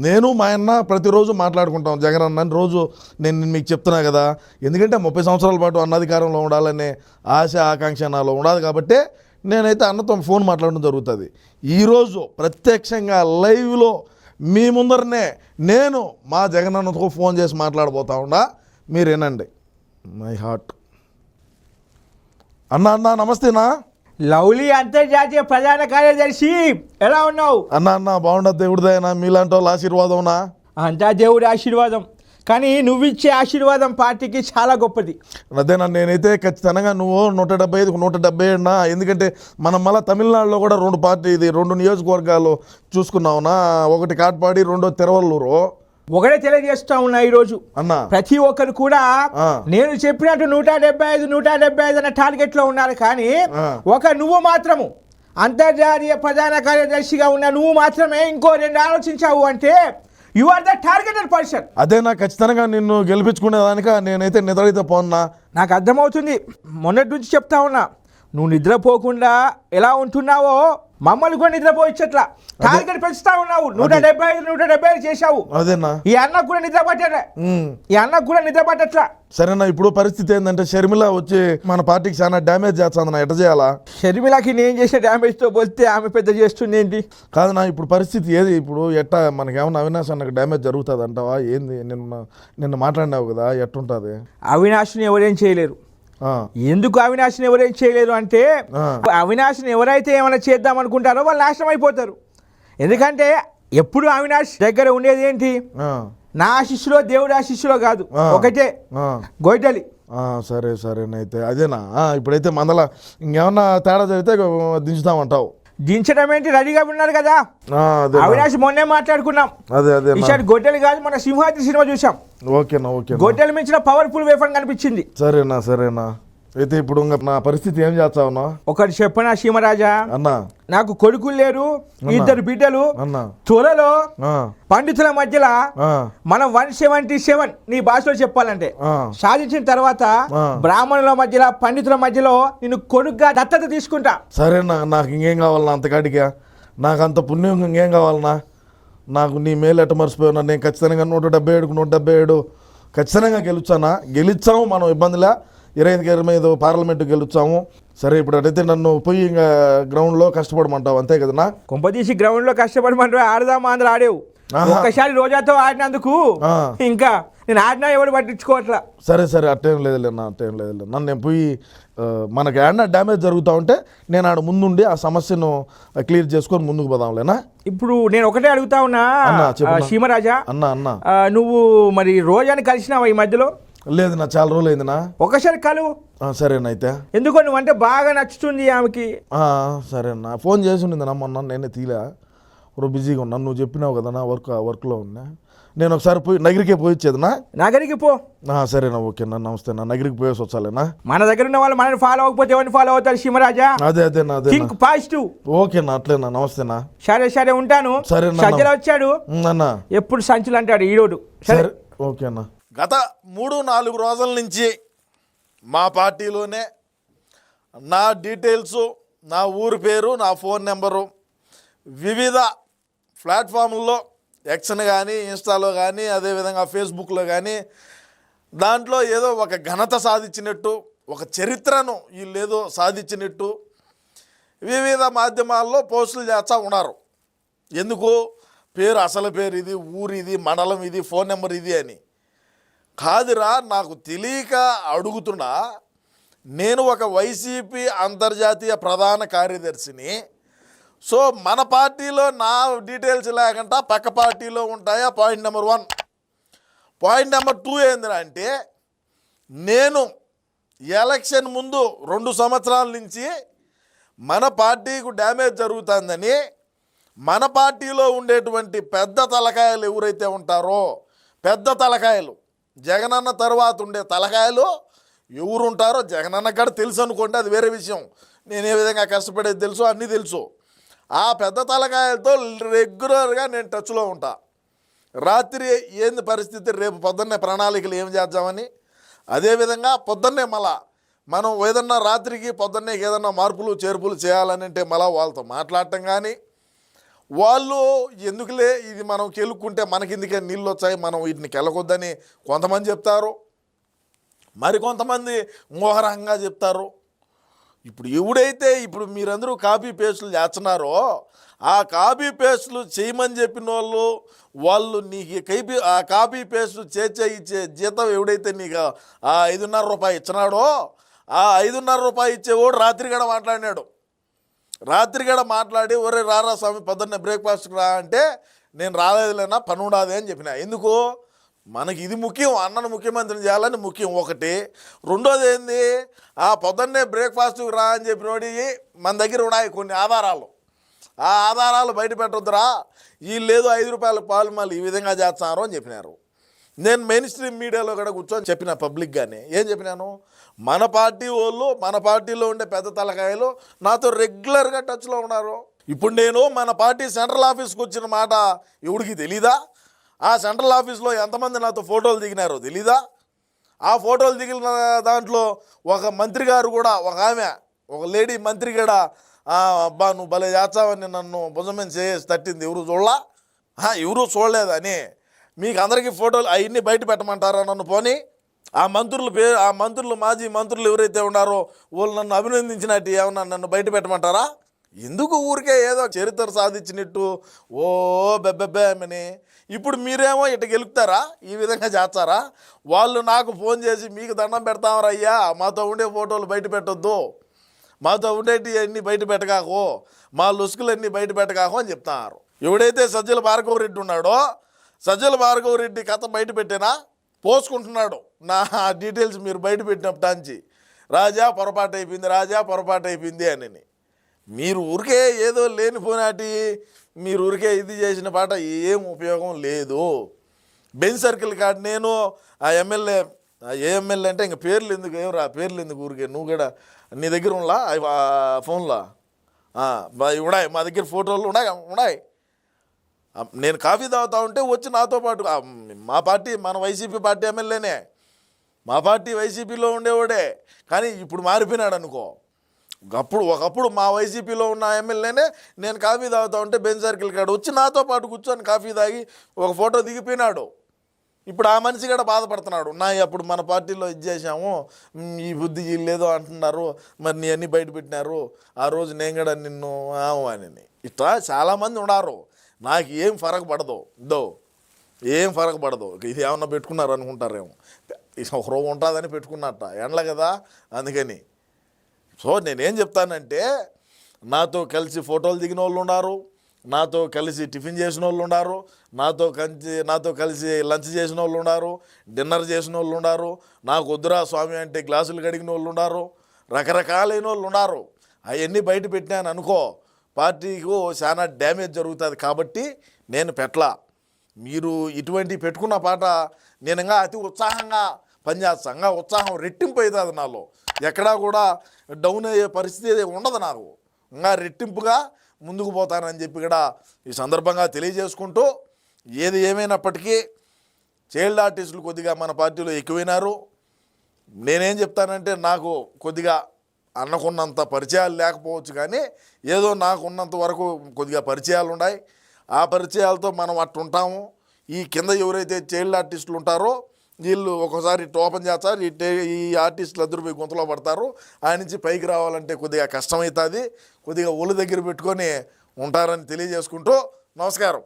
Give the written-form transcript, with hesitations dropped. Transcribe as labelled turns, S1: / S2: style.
S1: నేను మా అన్న ప్రతిరోజు మాట్లాడుకుంటాం జగన్ అన్న రోజు. నేను మీకు చెప్తున్నా కదా, ఎందుకంటే 30 సంవత్సరాల పాటు అన్నధికారంలో ఉండాలనే ఆశ ఆకాంక్ష నాలో ఉండదు కాబట్టి నేనైతే అన్నతో ఫోన్ మాట్లాడడం జరుగుతుంది. ఈరోజు ప్రత్యక్షంగా లైవ్లో మీ ముందరనే నేను మా జగన్ అన్నతో ఫోన్ చేసి మాట్లాడబోతా ఉండా. మీరు వినండి. My heart. అన్న నమస్తేనా.
S2: లవ్లీ అంతర్జాతీయ ప్రధాన కార్యదర్శి, ఎలా ఉన్నావు?
S1: అన్న బాగుండదు, దేవుడిదైనా మీలాంటి వాళ్ళ ఆశీర్వాదంనా.
S2: అంతా దేవుడి ఆశీర్వాదం, కానీ నువ్విచ్చే ఆశీర్వాదం పార్టీకి చాలా గొప్పది.
S1: అదేనా, నేనైతే ఖచ్చితంగా నువ్వు 175కు 177 ఎందుకంటే మనం మళ్ళీ తమిళనాడులో కూడా 2 నియోజకవర్గాలు చూసుకున్నావునా. ఒకటి కాట్పాడి, రెండో తిరువల్లూరు.
S2: ఒకటే తెలియజేస్తా ఉన్నా ఈరోజు
S1: అన్న,
S2: ప్రతి ఒక్కరు కూడా నేను చెప్పినట్టు 175 అన్న టార్గెట్ లో ఉన్నారు, కానీ నువ్వు మాత్రము అంతర్జాతీయ ప్రధాన కార్యదర్శిగా ఉన్న నువ్వు మాత్రమే ఇంకో 2 ఆలోచించావు అంటే you are the targeted person.
S1: అదే నాకు ఖచ్చితంగా నిన్ను గెలిపించుకునేదానిక నేనైతే నిద్రైతే పోన్నా.
S2: నాకు అర్థమవుతుంది. మొన్నటి నుంచి చెప్తా ఉన్నా, నువ్వు నిద్రపోకుండా ఎలా ఉంటున్నావో మమ్మల్ని కూడా నిద్రపోయిచ్చట్లా టార్గెట్ పెంచుతా ఉన్నావు. 175 చేశావు.
S1: అదేనా,
S2: ఈ అన్నకు కూడా నిద్ర పట్టట్లా.
S1: సరేనా, ఇప్పుడు పరిస్థితి ఏంటంటే షర్మిల వచ్చి మన పార్టీకి చాలా డ్యామేజ్ చేస్తుందన్నా. ఎట్ట చేయాలా?
S2: షర్మిలకి నేను చేసే డ్యామేజ్తో పోలితే ఆమె పెద్ద చేస్తుంది ఏంటి?
S1: కాదన్నా, ఇప్పుడు పరిస్థితి ఏది? ఇప్పుడు ఎట్టా మనకేమన్నా అవినాష్ అన్నకు డ్యామేజ్ జరుగుతుంది అంటావా ఏంది? నిన్న మాట్లాడినావు కదా, ఎట్టుంటుంది?
S2: అవినాష్ని ఎవరేం చేయలేరు. ఎందుకు అవినాష్ని ఎవరేం చేయలేరు అంటే, అవినాష్ని ఎవరైతే ఏమైనా చేద్దాం అనుకుంటారో వాళ్ళు నాశనం అయిపోతారు. ఎందుకంటే ఎప్పుడు అవినాష్ దగ్గర ఉండేది ఏంటి? నా ఆశిష్యులో దేవుడి ఆశిష్యులో కాదు, ఒకటే గొడ్డలి.
S1: సరేనైతే అదేనా. ఇప్పుడైతే మందల ఇంకేమన్నా తేడా జరిగితే దించుతామంటావు?
S2: దించడం ఏంటి, రెడీగా ఉన్నారు కదా. అవినాష్ మొన్నే మాట్లాడుకున్నాం. ఈసారి గొడ్డలి కాదు, మన సింహాద్రి సినిమా చూసాం.
S1: ఓకేనా.
S2: గొడ్డలి మించిన పవర్ఫుల్ వెపన్ కనిపించింది.
S1: సరేనా అయితే ఇప్పుడు నా పరిస్థితి ఏం చేస్తావునా?
S2: ఒకటి చెప్పనా సీమరాజా
S1: అన్నా,
S2: నాకు కొడుకులు లేరు, 2 బిడ్డలు. త్వరలో పండితుల మధ్యలో మనం 177 నీ భాషలో చెప్పాలంటే సాధించిన తర్వాత బ్రాహ్మణుల మధ్యలో పండితుల మధ్యలో నేను కొడుకుగా దత్తత తీసుకుంటా.
S1: సరేనా, నాకు ఇంకేం కావాలన్నా? అంతకాడిగా నాకు అంత పుణ్యం ఇంకేం కావాలన్నా? నాకు నీ మేలు ఎట్ట మర్చిపోయినా. నేను ఖచ్చితంగా 177కు 177 ఖచ్చితంగా గెలిచాము. మనం ఇబ్బందిలే 25 పార్లమెంటు గెలుచాము. సరే, ఇప్పుడు అటైతే నన్ను పోయి ఇంకా గ్రౌండ్లో కష్టపడమంటావు అంతే కదన్నా?
S2: కొంపదీసి గ్రౌండ్లో కష్టపడమంటావు. ఆడదామా అందరూ ఆడేవు. ఒక్కసారి రోజాతో ఆడినందుకు ఇంకా నేను ఆడినా ఎవడు పట్టించుకోవట్లా.
S1: సరే అట్టేం లేదులేనా. నన్ను నేను పోయి మనకి ఏమన్నా డ్యామేజ్ జరుగుతూ ఉంటే నేను ఆడ ముందుండి ఆ సమస్యను క్లియర్ చేసుకొని ముందుకు పోదాంలేనా?
S2: ఇప్పుడు నేను ఒకటే అడుగుతా ఉన్నా సీమరాజా అన్న, నువ్వు మరి రోజాని కలిసినావా ఈ మధ్యలో?
S1: లేదు నా, చాలా రోజులు అయిందినా.
S2: ఒకసారి కలువు.
S1: సరేనైతే.
S2: ఎందుకో నువ్వంటే బాగా నచ్చుతుంది ఆమెకి.
S1: సరేనా, ఫోన్ చేసి ఉండింది మొన్న, నేనే తీలే, బిజీగా ఉన్నాను. నువ్వు చెప్పినావు కదా, నా వర్క్లో ఉన్నా. నేను ఒకసారి పోయి నగరికి పోయి వచ్చేదినా.
S2: నగరికి పో.
S1: సరేనా, ఓకేనా, నమస్తే. నగరికి పోయేసి వచ్చాలేనా?
S2: మన దగ్గర ఉన్న వాళ్ళు మనల్ని ఫాలో అవ్వకపోతే ఎవరిని ఫాలో అవుతారు సీమరాజా?
S1: అదేనా.
S2: పాజిటివ్.
S1: ఓకేనా, అట్లేనా, నమస్తేనా.
S2: సరే ఉంటాను. సంచల వచ్చాడు ఎప్పుడు సంచులు అంటాడు ఈరోడు.
S1: సరే ఓకేనా. గత 3-4 రోజుల నుంచి మా పార్టీలోనే నా డీటెయిల్స్, నా ఊరి పేరు, నా ఫోన్ నెంబరు వివిధ ప్లాట్ఫామ్ల్లో ఎక్స్ని కానీ, ఇన్స్టాలో కానీ, అదేవిధంగా ఫేస్బుక్లో కానీ దాంట్లో ఏదో ఒక ఘనత సాధించినట్టు, ఒక చరిత్రను వీళ్ళేదో సాధించినట్టు వివిధ మాధ్యమాల్లో పోస్టులు చేస్తూ ఉన్నారు. ఎందుకు? పేరు, అసలు పేరు ఇది, ఊరు ఇది, మండలం ఇది, ఫోన్ నెంబర్ ఇది అని. కాదురా, నాకు తెలియక అడుగుతున్నా. నేను ఒక వైసీపీ అంతర్జాతీయ ప్రధాన కార్యదర్శిని. సో మన పార్టీలో నా డీటెయిల్స్ లేకుండా పక్క పార్టీలో ఉంటాయా? Point number 1. పాయింట్ నెంబర్ 2 ఏంటంటే, నేను ఎలక్షన్ ముందు 2 సంవత్సరాల నుంచి మన పార్టీకు డ్యామేజ్ జరుగుతుందని మన పార్టీలో ఉండేటువంటి పెద్ద తలకాయలు ఎవరైతే ఉంటారో, పెద్ద తలకాయలు, జగనన్న తర్వాత ఉండే తలకాయలు ఎవరు ఉంటారో జగనన్న కూడా తెలుసు అనుకోండి, అది వేరే విషయం. నేను ఏ విధంగా కష్టపడేది తెలుసు, అన్నీ తెలుసు. ఆ పెద్ద తలకాయలతో రెగ్యులర్గా నేను టచ్లో ఉంటా. రాత్రి ఏంది పరిస్థితి, రేపు పొద్దున్నే ప్రణాళికలు ఏం చేద్దామని, అదేవిధంగా పొద్దున్నే మళ్ళా మనం ఏదన్నా రాత్రికి పొద్దున్నే ఏదన్నా మార్పులు చేర్పులు చేయాలని అంటే మళ్ళీ వాళ్ళతో మాట్లాడటం కానీ, వాళ్ళు ఎందుకులే ఇది మనం కెలుక్కుంటే మనకిందుకే నీళ్ళు వచ్చాయి, మనం వీటిని కెలకొద్దని కొంతమంది చెప్తారు, మరికొంతమంది మోహరంగా చెప్తారు. ఇప్పుడు ఎవడైతే ఇప్పుడు మీరందరూ కాపీ పేస్టులు చేస్తున్నారో ఆ కాపీ పేస్టులు చేయమని చెప్పిన వాళ్ళు నీకు ఆ కాపీ పేస్టులు ఇచ్చే జీతం ఎవడైతే నీకు ఆ 5.5 రూపాయలు ఇచ్చినాడో ఆ 5.5 రూపాయలు ఇచ్చేవాడు రాత్రిగడ మాట్లాడినాడు. రాత్రిగడ మాట్లాడి ఒరే రారా స్వామి పొద్దున్నే బ్రేక్ఫాస్ట్కి రా అంటే నేను రాలేదులేనా పని ఉండాది అని చెప్పిన. ఎందుకు? మనకి ఇది ముఖ్యం, అన్నను ముఖ్యమంత్రిని చేయాలని ముఖ్యం ఒకటి. రెండోది ఏంది, ఆ పొద్దున్నే బ్రేక్ఫాస్ట్కి రా అని చెప్పినోడి మన దగ్గర ఉన్నాయి కొన్ని ఆధారాలు. ఆ ఆధారాలు బయట పెట్టొద్దురా, వీళ్ళు లేదు 5 రూపాయల పాలు మళ్ళీ ఈ విధంగా చేస్తున్నారు అని చెప్పినారు. నేను మెయిన్ స్ట్రీమ్ మీడియాలో కూడా కూర్చొని చెప్పిన పబ్లిక్గానే ఏం చెప్పినాను, మన పార్టీ వాళ్ళు మన పార్టీలో ఉండే పెద్ద తలకాయలు నాతో రెగ్యులర్గా టచ్లో ఉన్నారు. ఇప్పుడు నేను మన పార్టీ సెంట్రల్ ఆఫీస్కి వచ్చిన మాట ఎవడికి తెలీదా? ఆ సెంట్రల్ ఆఫీస్లో ఎంతమంది నాతో ఫోటోలు దిగినారో తెలీదా? ఆ ఫోటోలు దిగిన దాంట్లో ఒక మంత్రి గారు కూడా, ఒక లేడీ మంత్రి కూడా అబ్బా నువ్వు భలే చేస్తావని నన్ను భుజమని చేసి తట్టింది. ఎవరు చూడలా? ఎవరూ చూడలేదని మీకు అందరికీ ఫోటోలు అవన్నీ బయట పెట్టమంటారా నన్ను? పోనీ ఆ మంత్రులు మాజీ మంత్రులు ఎవరైతే ఉన్నారో వాళ్ళు నన్ను అభినందించినట్టు ఏమన్నా నన్ను బయట పెట్టమంటారా? ఎందుకు ఊరికే ఏదో చరిత్ర సాధించినట్టు ఓ బెబ్బెబ్బేమని. ఇప్పుడు మీరేమో ఇట్ట గెలుపుతారా? ఈ విధంగా చేస్తారా? వాళ్ళు నాకు ఫోన్ చేసి మీకు దండం పెడతామరా అయ్యా, మాతో ఉండే ఫోటోలు బయట పెట్టొద్దు, మాతో ఉండేటి అన్నీ బయట పెట్టకాకో, మా లుసుకులన్నీ బయట పెట్టకాకో అని చెప్తున్నారు. ఎవడైతే సజ్జల భార్గవరెడ్డి ఉన్నాడో సజ్జల భార్గవరెడ్డి కథ బయట పెట్టినా పోసుకుంటున్నాడు. నా డీటెయిల్స్ మీరు బయట పెట్టినప్పటాంచి రాజా పొరపాటు అయిపోయింది అని. మీరు ఊరికే ఏదో లేనిపోనాటి మీరు ఊరికే ఇది చేసిన పాట ఏం ఉపయోగం లేదు. బెంచ్ సర్కిల్ కాదు నేను ఆ ఎమ్మెల్యే ఏ ఎమ్మెల్యే అంటే ఇంక పేర్లు ఎందుకు పేర్లు ఎందుకు ఊరికే నువ్వు కూడా నీ దగ్గర ఉన్నా ఫోన్లో ఉన్నాయి, మా దగ్గర ఫోటోలు ఉన్నాయి. నేను కాఫీ తాగుతా ఉంటే వచ్చి నాతో పాటు మా పార్టీ మన వైసీపీ పార్టీ ఎమ్మెల్యేనే, మా పార్టీ వైసీపీలో ఉండేవాడే, కానీ ఇప్పుడు మారిపోయినాడు అనుకో. ఒకప్పుడు మా వైసీపీలో ఉన్న ఎమ్మెల్యేనే నేను కాఫీ తాగుతా ఉంటే బెంచ్ సర్కిల్ కాడ వచ్చి నాతో పాటు కూర్చొని కాఫీ తాగి ఒక ఫోటో దిగిపోయినాడు. ఇప్పుడు ఆ మనిషి కూడా బాధపడుతున్నాడు, అప్పుడు మన పార్టీలో ఇది చేశాము, ఈ బుద్ధి లేదో అంటున్నారు, మరి నీ అన్నీ బయట పెట్టినారు, ఆ రోజు నేను కూడా నిన్ను అని. ఇట్లా చాలామంది ఉన్నారు. నాకు ఏం ఫరక్ పడదు, ఏం ఫరక్ పడదు. ఇది ఏమన్నా పెట్టుకున్నారు అనుకుంటారేమో, ఒక రోజు ఉంటుందని పెట్టుకున్నట్ట ఎండ్ల కదా, అందుకని. సో నేనేం చెప్తానంటే నాతో కలిసి ఫోటోలు దిగిన వాళ్ళు ఉన్నారు, నాతో కలిసి టిఫిన్ చేసిన వాళ్ళు ఉన్నారు, నాతో కలిసి లంచ్ చేసిన వాళ్ళు ఉన్నారు, డిన్నర్ చేసిన వాళ్ళు ఉన్నారు, నాకు వద్దురా స్వామి అంటే గ్లాసులు కడిగిన వాళ్ళు ఉన్నారు, రకరకాలైన వాళ్ళు ఉన్నారు. అవన్నీ బయట పెట్టినాను అనుకో పార్టీకు చాలా డ్యామేజ్ జరుగుతుంది. కాబట్టి నేను పెట్టలా. మీరు ఇటువంటి పెట్టుకున్న పాట నేను ఇంకా అతి ఉత్సాహంగా పనిచేస్తాను, ఇంకా ఉత్సాహం రెట్టింపు అవుతుంది నాలో. ఎక్కడా కూడా డౌన్ అయ్యే పరిస్థితి ఉండదు నాకు, ఇంకా రెట్టింపుగా ముందుకు పోతానని చెప్పి కూడా ఈ సందర్భంగా తెలియజేసుకుంటూ, ఏది ఏమైనప్పటికీ చైల్డ్ ఆర్టిస్టులు కొద్దిగా మన పార్టీలో ఎక్కువైనారు. నేనేం చెప్తానంటే నాకు కొద్దిగా అన్నకున్నంత పరిచయాలు లేకపోవచ్చు, కానీ ఏదో నాకు ఉన్నంత వరకు కొద్దిగా పరిచయాలు ఉన్నాయి. ఆ పరిచయాలతో మనం అట్టు ఉంటాము. ఈ కింద ఎవరైతే చైల్డ్ ఆర్టిస్టులు ఉంటారో వీళ్ళు ఒకసారి ఓపెన్ చేస్తారు, ఈ ఆర్టిస్టులు అందరూ పోయి గుంతలో పడతారు. ఆయన నుంచి పైకి రావాలంటే కొద్దిగా కష్టమవుతుంది. కొద్దిగా ఒళ్ళు దగ్గర పెట్టుకొని ఉంటారని తెలియజేసుకుంటూ నమస్కారం.